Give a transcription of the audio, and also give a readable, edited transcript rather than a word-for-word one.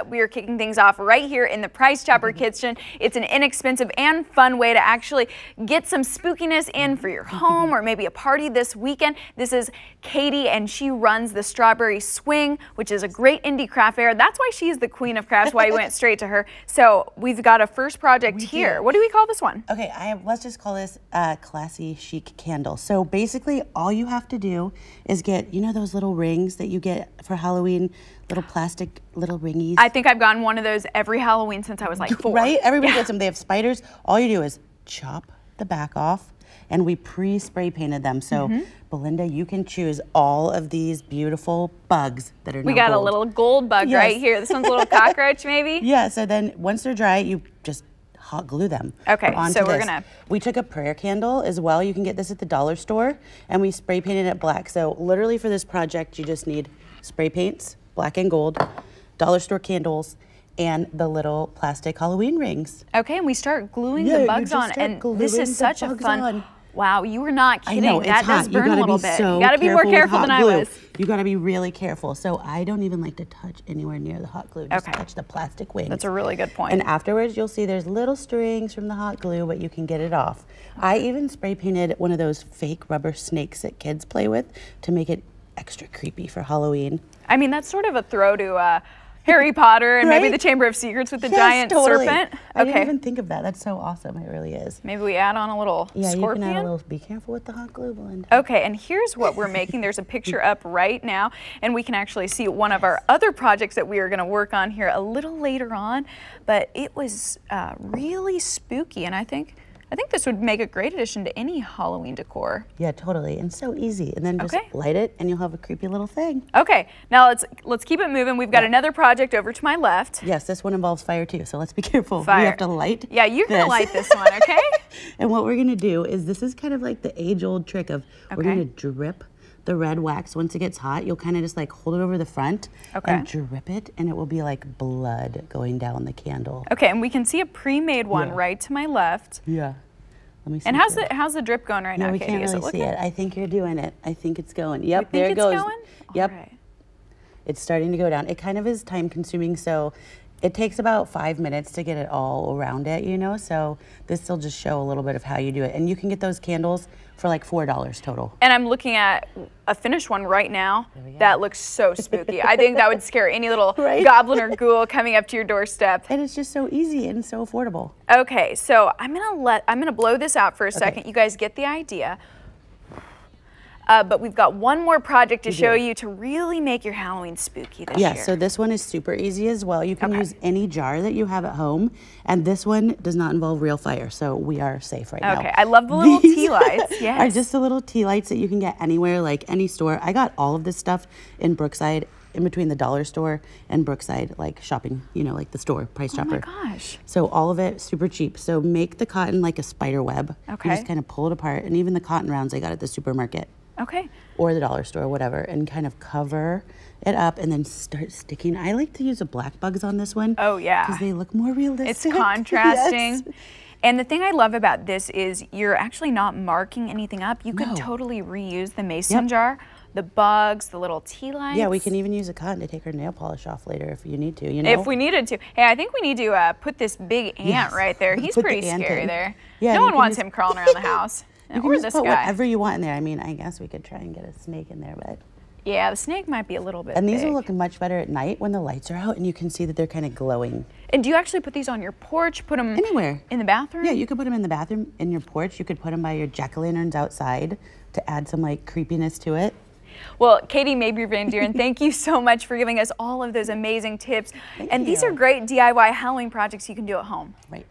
We are kicking things off right here in the Price Chopper Kitchen. It's an inexpensive and fun way to actually get some spookiness in for your home or maybe a party this weekend. This is Katie, and she runs the Strawberry Swing, which is a great indie craft fair. That's why she's the queen of crafts, why we went straight to her. So we've got a first project here. What do we call this one? Okay, let's just call this a classy chic candle. So basically all you have to do is get, you know those little rings that you get for Halloween, little plastic little ringies? I think I've gotten one of those every Halloween since I was like 4. Right? Everybody gets them. They have spiders. All you do is chop the back off, and we pre-spray painted them. So Belinda, you can choose all of these beautiful bugs that are We got gold. a little gold bug right here. This one's a little cockroach maybe? Yeah, so then once they're dry, you just hot glue them. Okay, so we're gonna. We took a prayer candle as well. You can get this at the dollar store, and we spray painted it black. So literally for this project, you just need spray paints, black and gold, dollar store candles, and the little plastic Halloween rings. Okay, and we start gluing the bugs on, and this is such a fun. Wow, you were not kidding. I know, it's that hot. does burn a little bit. So you gotta be more careful than I was. You gotta be really careful. So I don't even like to touch anywhere near the hot glue. Just touch the plastic wings. That's a really good point. And afterwards, you'll see there's little strings from the hot glue, but you can get it off. I even spray painted one of those fake rubber snakes that kids play with to make it extra creepy for Halloween. I mean, that's sort of a throw to Harry Potter and maybe the Chamber of Secrets with the giant serpent. I didn't even think of that. That's so awesome. It really is. Maybe we add on a little scorpion. You can add a little. Be careful with the hot glue, Belinda. Okay, and here's what we're making. There's a picture up right now, and we can actually see one of our other projects that we are going to work on here a little later on. But it was really spooky, and I think this would make a great addition to any Halloween decor. Yeah, totally, and so easy. And then just light it, and you'll have a creepy little thing. Okay, now let's keep it moving. We've got another project over to my left. Yes, this one involves fire too, so let's be careful. Fire. We have to light. Yeah, you're gonna light this one, okay? And what we're gonna do is this is kind of like the age-old trick of we're gonna drip the red wax. Once it gets hot, you'll kind of just like hold it over the front and drip it, and it will be like blood going down the candle. Okay, and we can see a pre-made one right to my left. Yeah. Let me see. And how's the drip going right now, we Katie? can't really see it. I think you're doing it. I think it's going. Yep, there it goes. Going? Yep. All right. It's starting to go down. It kind of is time consuming, so it takes about 5 minutes to get it all around it, you know, so this will just show a little bit of how you do it. And you can get those candles for like $4 total. And I'm looking at a finished one right now. That looks so spooky. I think that would scare any little goblin or ghoul coming up to your doorstep. And it's just so easy and so affordable. Okay, so I'm gonna blow this out for a second. You guys get the idea. But we've got one more project to show you to really make your Halloween spooky this year. Yeah, so this one is super easy as well. You can use any jar that you have at home, and this one does not involve real fire, so we are safe right now. Okay, I love the little tea lights. Yes. Are just the little tea lights that you can get anywhere, like any store. I got all of this stuff in Brookside, in between the dollar store and Brookside, like shopping, you know, like the store, Price Chopper. Oh my gosh. So all of it super cheap. So make the cotton like a spider web. Okay. You just kind of pull it apart, and even the cotton rounds I got at the supermarket. Okay. Or the dollar store, whatever, and kind of cover it up and then start sticking. I like to use the black bugs on this one. Oh yeah. Because they look more realistic. It's contrasting. And the thing I love about this is you're actually not marking anything up. You could totally reuse the mason jar, the bugs, the little tea lights. Yeah, we can even use a cotton to take our nail polish off later if you need to, you know? If we needed to. Hey, I think we need to put this big ant right there. He's pretty scary there. Yeah, no one wants him crawling around the house. You can just put whatever you want in there. I mean, I guess we could try and get a snake in there, but... Yeah, the snake might be a little bit And these big. will look much better at night when the lights are out and you can see that they're kind of glowing. And do you actually put these on your porch? Put them anywhere. In the bathroom? Yeah, you could put them in the bathroom, in your porch. You could put them by your jack-o'-lanterns outside to add some like creepiness to it. Well, Katie Mabry Van Dieren, thank you so much for giving us all of those amazing tips. And these are great DIY Halloween projects you can do at home. Right.